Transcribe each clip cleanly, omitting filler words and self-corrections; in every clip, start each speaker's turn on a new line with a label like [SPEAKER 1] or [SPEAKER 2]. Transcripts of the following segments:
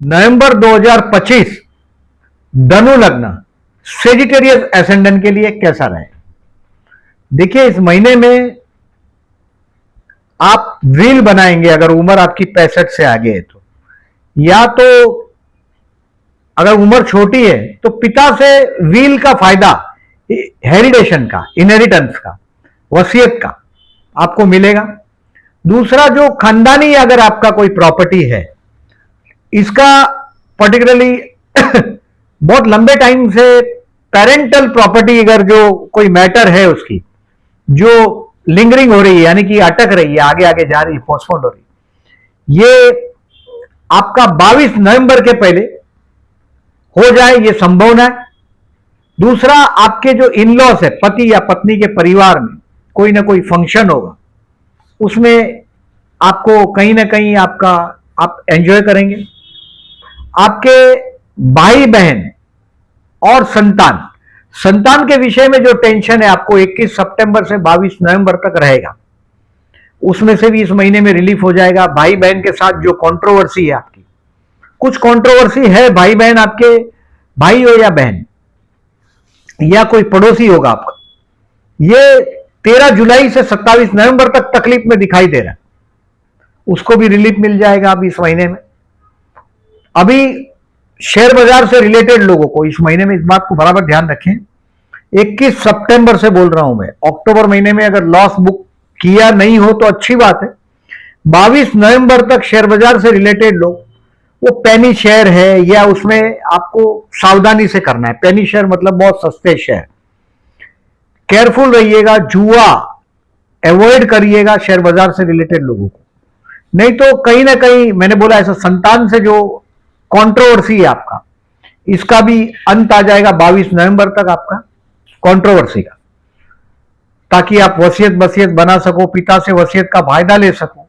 [SPEAKER 1] नवंबर 2025 धनु लग्न Sagittarius ascendant के लिए कैसा रहे। देखिए, इस महीने में आप व्हील बनाएंगे अगर उम्र आपकी 65 से आगे है तो, या तो अगर उम्र छोटी है तो पिता से व्हील का फायदा, हेरिडेशन का, इनहेरिटेंस का, वसीयत का आपको मिलेगा। दूसरा, जो खानदानी अगर आपका कोई प्रॉपर्टी है, इसका पर्टिकुलरली बहुत लंबे टाइम से पेरेंटल प्रॉपर्टी अगर जो कोई मैटर है उसकी जो लिंगरिंग हो रही है, यानी कि अटक रही है, आगे आगे जा रही है, पोस्टपोन हो रही है, ये आपका 22 नवंबर के पहले हो जाए, ये संभावना है। दूसरा, आपके जो इन-लॉस है, पति या पत्नी के परिवार में कोई ना कोई फंक्शन होगा, उसमें आपको कहीं ना कहीं आप एंजॉय करेंगे। आपके भाई बहन और संतान के विषय में जो टेंशन है आपको 21 सितंबर से 22 नवंबर तक रहेगा, उसमें से भी इस महीने में रिलीफ हो जाएगा। भाई बहन के साथ जो कंट्रोवर्सी है, आपकी कुछ कंट्रोवर्सी है, भाई बहन, आपके भाई हो या बहन या कोई पड़ोसी होगा आपका, ये 13 जुलाई से 27 नवंबर तक तकलीफ में दिखाई दे रहा है, उसको भी रिलीफ मिल जाएगा अब इस महीने में। अभी शेयर बाजार से रिलेटेड लोगों को इस महीने में इस बात को बराबर ध्यान रखें, 21 सितंबर से बोल रहा हूं मैं, अक्टूबर महीने में अगर लॉस बुक किया नहीं हो तो अच्छी बात है। 22 नवंबर तक शेयर बाजार से रिलेटेड लोग, वो पेनी शेयर है या उसमें आपको सावधानी से करना है। पेनी शेयर मतलब बहुत सस्ते शेयर, केयरफुल रहिएगा, जुआ अवॉइड करिएगा शेयर बाजार से रिलेटेड लोगों को, नहीं तो कहीं ना कहीं मैंने बोला ऐसा संतान से जो कंट्रोवर्सी है आपका, इसका भी अंत आ जाएगा 22 नवंबर तक आपका कंट्रोवर्सी का, ताकि आप वसीयत बना सको, पिता से वसीयत का फायदा ले सको।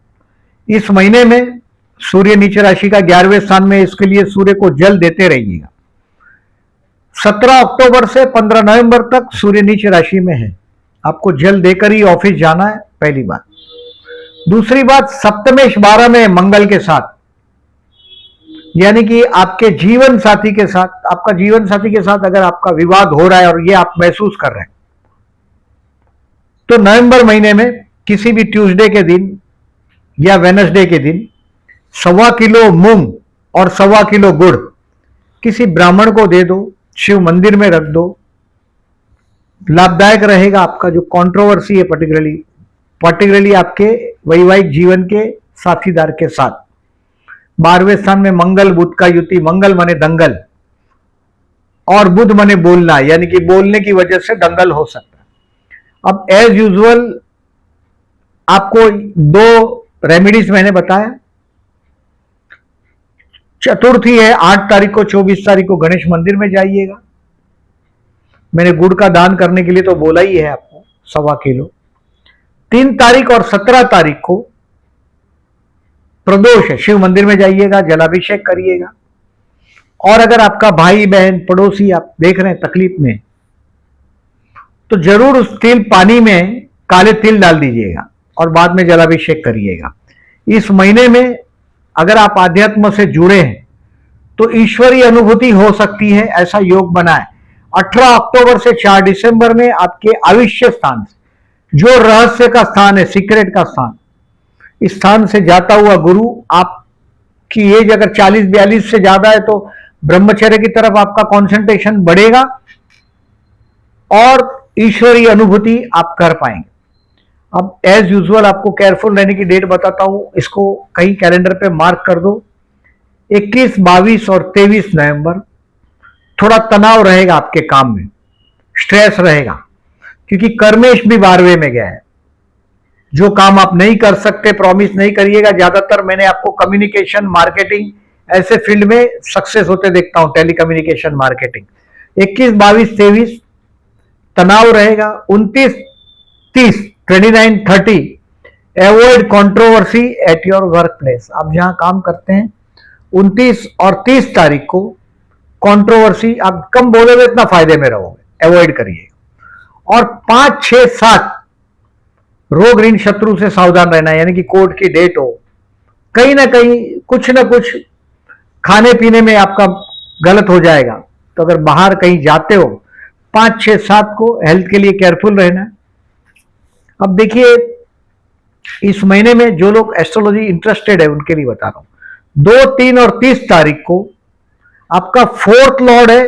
[SPEAKER 1] इस महीने में सूर्य नीच राशि का 11वें स्थान में, इसके लिए सूर्य को जल देते रहिएगा। 17 अक्टूबर से 15 नवंबर तक सूर्य नीच राशि में है, आपको जल देकर ही ऑफिस जाना है, पहली बात। दूसरी बात, सप्तमेश 12 में मंगल के साथ, यानी कि आपके जीवन साथी के साथ, आपका जीवन साथी के साथ अगर आपका विवाद हो रहा है और ये आप महसूस कर रहे हैं, तो नवंबर महीने में किसी भी ट्यूसडे के दिन या वेडनेसडे के दिन 1.25 किलो मूंग और 1.25 किलो गुड़ किसी ब्राह्मण को दे दो, शिव मंदिर में रख दो, लाभदायक रहेगा। आपका जो कंट्रोवर्सी है पर्टिकुलरली आपके वैवाहिक जीवन के साथीदार के साथ। 12वें स्थान में मंगल बुध का युति, मंगल माने दंगल और बुध माने बोलना, यानी कि बोलने की वजह से दंगल हो सकता है। अब एज यूजुअल आपको 2 रेमेडीज मैंने बताया। चतुर्थी है 8 तारीख को, 24 तारीख को गणेश मंदिर में जाइएगा। मैंने गुड़ का दान करने के लिए तो बोला ही है आपको, 1.25 किलो। 3 तारीख और 17 तारीख को प्रदोष है, शिव मंदिर में जाइएगा, जलाभिषेक करिएगा। और अगर आपका भाई बहन पड़ोसी आप देख रहे हैं तकलीफ में, तो जरूर उस तिल पानी में काले तिल डाल दीजिएगा और बाद में जलाभिषेक करिएगा। इस महीने में अगर आप आध्यात्म से जुड़े हैं तो ईश्वरीय अनुभूति हो सकती है, ऐसा योग बना है। 18 अक्टूबर से 4 दिसंबर में आपके आयुष्य स्थान से, जो रहस्य का स्थान है, सीक्रेट का स्थान, इस स्थान से जाता हुआ गुरु, आपकी एज अगर 40-42 से ज्यादा है तो ब्रह्मचर्य की तरफ आपका कंसंट्रेशन बढ़ेगा और ईश्वरीय अनुभूति आप कर पाएंगे। अब एज यूजुअल आपको केयरफुल रहने की डेट बताता हूं, इसको कहीं कैलेंडर पे मार्क कर दो। 21, 22 और 23 नवंबर थोड़ा तनाव रहेगा आपके काम में, स्ट्रेस रहेगा, क्योंकि कर्मेश भी 12वें में गया है। जो काम आप नहीं कर सकते, प्रॉमिस नहीं करिएगा। ज्यादातर मैंने आपको कम्युनिकेशन, मार्केटिंग ऐसे फील्ड में सक्सेस होते देखता हूं, टेलीकम्युनिकेशन, मार्केटिंग। 21, 22, 23 तनाव रहेगा। 29, 30, 29, 30 avoid controversy at your work place. आप जहां काम करते हैं 29 और 30 तारीख को कंट्रोवर्सी आप कम बोलोगे, इतना फायदे में रहोगे, अवॉइड करिए। और 5, 6, 7 रोग ऋण शत्रु से सावधान रहना है, यानी कि कोर्ट की डेट हो, कहीं ना कहीं कुछ ना कुछ खाने पीने में आपका गलत हो जाएगा। तो अगर बाहर कहीं जाते हो 5, 6, 7 को हेल्थ के लिए केयरफुल रहना है। अब देखिए इस महीने में जो लोग एस्ट्रोलॉजी इंटरेस्टेड है उनके लिए बता रहा हूं, 2, 3 और 30 तारीख को आपका 4th लॉर्ड है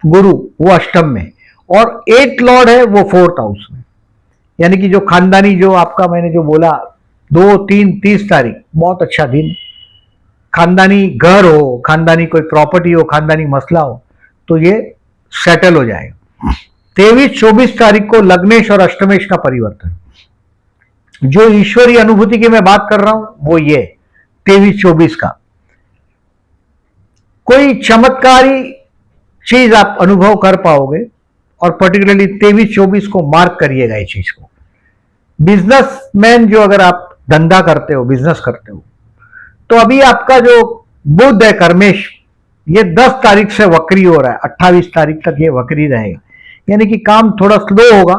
[SPEAKER 1] गुरु, वो अष्टम में, और 8th लॉर्ड है वो 4th हाउस में। यानी कि जो खानदानी, जो आपका मैंने जो बोला 2, 3, 30 तारीख बहुत अच्छा दिन, खानदानी घर हो, खानदानी कोई प्रॉपर्टी हो, खानदानी मसला हो तो ये सेटल हो जाएगा। 23, 24 तारीख को लग्नेश और अष्टमेश का परिवर्तन। जो ईश्वरीय अनुभूति की मैं बात कर रहा हूं वो ये 23, 24 का कोई चमत्कारी चीज आप अनुभव कर पाओगे, और पर्टिकुलरली 23, 24 को मार्क करिएगा इस चीज को। बिजनेसमैन जो अगर आप धंधा करते हो, बिजनेस करते हो, तो अभी आपका जो बुध है कर्मेश, ये 10 तारीख से वक्री हो रहा है, 28 तारीख तक ये वक्री रहेगा। यानी कि काम थोड़ा स्लो होगा,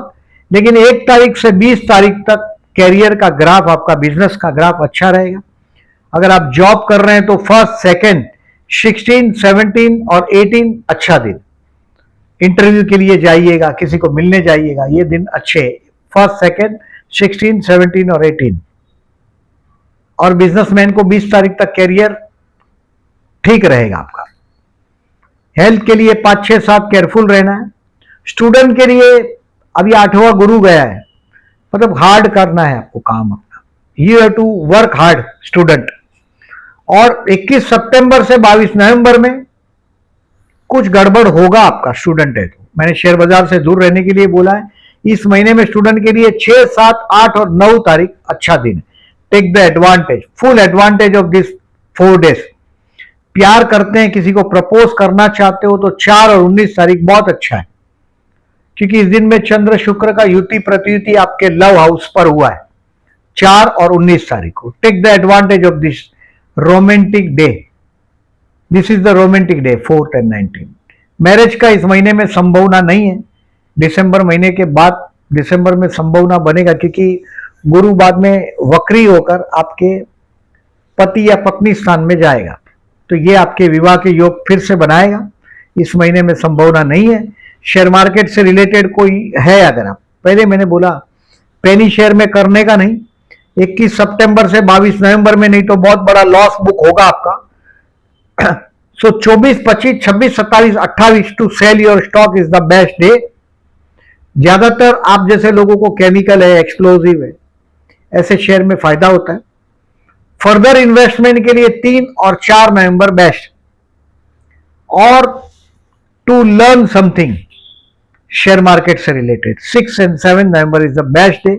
[SPEAKER 1] लेकिन 1 तारीख से 20 तारीख तक कैरियर का ग्राफ, आपका बिजनेस का ग्राफ अच्छा रहेगा। अगर आप जॉब कर रहे हैं तो 1st, 2nd, 16, 17 और 18 अच्छा दिन। इंटरव्यू के लिए जाइएगा, किसी को मिलने जाइएगा, ये दिन अच्छे। 1st, 2nd, 16, 17 और 18। और बिजनेसमैन को 20 तारीख तक कैरियर ठीक रहेगा आपका। हेल्थ के लिए 5, 6, 7 केयरफुल रहना है। स्टूडेंट के लिए अभी 8वां गुरु गया है, मतलब हार्ड करना है आपको काम अपना। You have to work hard student. और 21 सितंबर से 22 नवंबर में कुछ गड़बड़ होगा आपका, स्टूडेंट है तो। मैंने शेयर बाजार से दूर रहने के लिए बोला है। इस महीने में स्टूडेंट के लिए 6, 7, 8 और 9 तारीख अच्छा दिन है। Take the advantage, full advantage of this 4 days. प्यार करते हैं, किसी को प्रपोज करना चाहते हो तो 4 और 19 तारीख बहुत अच्छा है, क्योंकि इस दिन में चंद्र शुक्र का युति प्रतियुति आपके लव हाउस पर हुआ है 4 और 19 तारीख को। Take the advantage of this romantic day. This is the romantic day 4th and 19। Marriage का इस महीने में संभावना नहीं है। दिसंबर महीने के बाद, दिसंबर में संभावना बनेगा, क्योंकि गुरु बाद में वक्री होकर आपके पति या पत्नी स्थान में जाएगा, तो ये आपके विवाह के योग फिर से बनाएगा। इस महीने में संभावना नहीं है। शेयर मार्केट से रिलेटेड कोई है, अगर आप, पहले मैंने बोला पेनी शेयर में करने का नहीं। 21 सितंबर से 22 नवंबर में, नहीं तो बहुत बड़ा लॉस बुक होगा आपका। So 24, 25, 26, 27, 28 to sell your stock is the best day. ज्यादातर आप जैसे लोगों को केमिकल है, एक्सप्लोजिव है, ऐसे शेयर में फायदा होता है। फर्दर इन्वेस्टमेंट के लिए 3 और 4 नवंबर बेस्ट। और to learn something share market से related 6 and 7 November is the best day.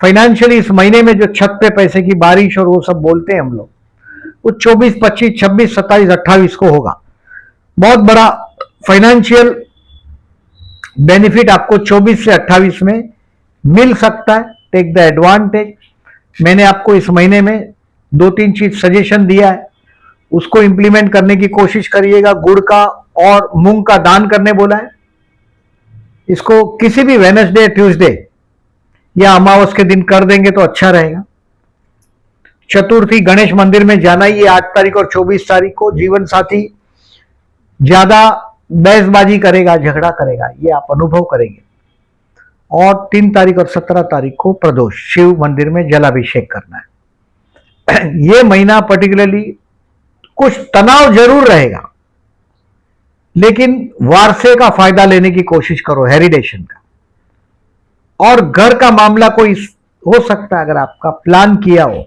[SPEAKER 1] Financially इस महीने में जो छत पे पैसे की बारिश और वो सब बोलते हैं हम लोग, वो 24, 25, 26, 27, 28 को होगा। बहुत बड़ा फाइनेंशियल बेनिफिट आपको 24 से 28 में मिल सकता है। Take the advantage. मैंने आपको इस महीने में 2-3 चीज सजेशन दिया है, उसको इंप्लीमेंट करने की कोशिश करिएगा। गुड़ का और मूंग का दान करने बोला है। इसको किसी भी वेडनेसडे, ट्यूसडे या अमावस के दिन कर देंगे तो अच्छा रहेगा। चतुर्थी गणेश मंदिर में जाना ही है 8 तारीख और 24 तारीख को। जीवन साथी ज्यादा बहसबाजी करेगा, झगड़ा करेगा, ये आप अनुभव करेंगे। और 3 तारीख और 17 तारीख को प्रदोष, शिव मंदिर में जलाभिषेक करना है। ये महीना पर्टिकुलरली कुछ तनाव जरूर रहेगा, लेकिन वारसे का फायदा लेने की कोशिश करो, हेरिडेशन का। और घर का मामला कोई हो सकता है, अगर आपका प्लान किया हो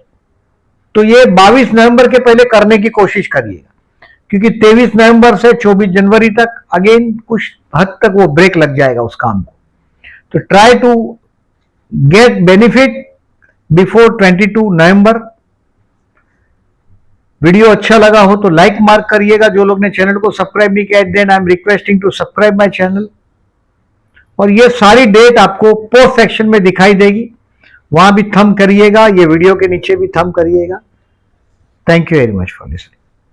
[SPEAKER 1] तो ये 22 नवंबर के पहले करने की कोशिश करिएगा, क्योंकि 23 नवंबर से 24 जनवरी तक अगेन कुछ हद तक वो ब्रेक लग जाएगा उस काम को। तो try to get benefit before 22 November. Video अच्छा लगा हो तो लाइक मार्क करिएगा। जो लोग ने चैनल को सब्सक्राइब नहीं किया, then I am requesting to subscribe my channel. और ये सारी डेट आपको पोस्ट सेक्शन में दिखाई देगी, वहां भी थंब करिएगा, ये वीडियो के नीचे भी थंब करिएगा। Thank you very much for listening.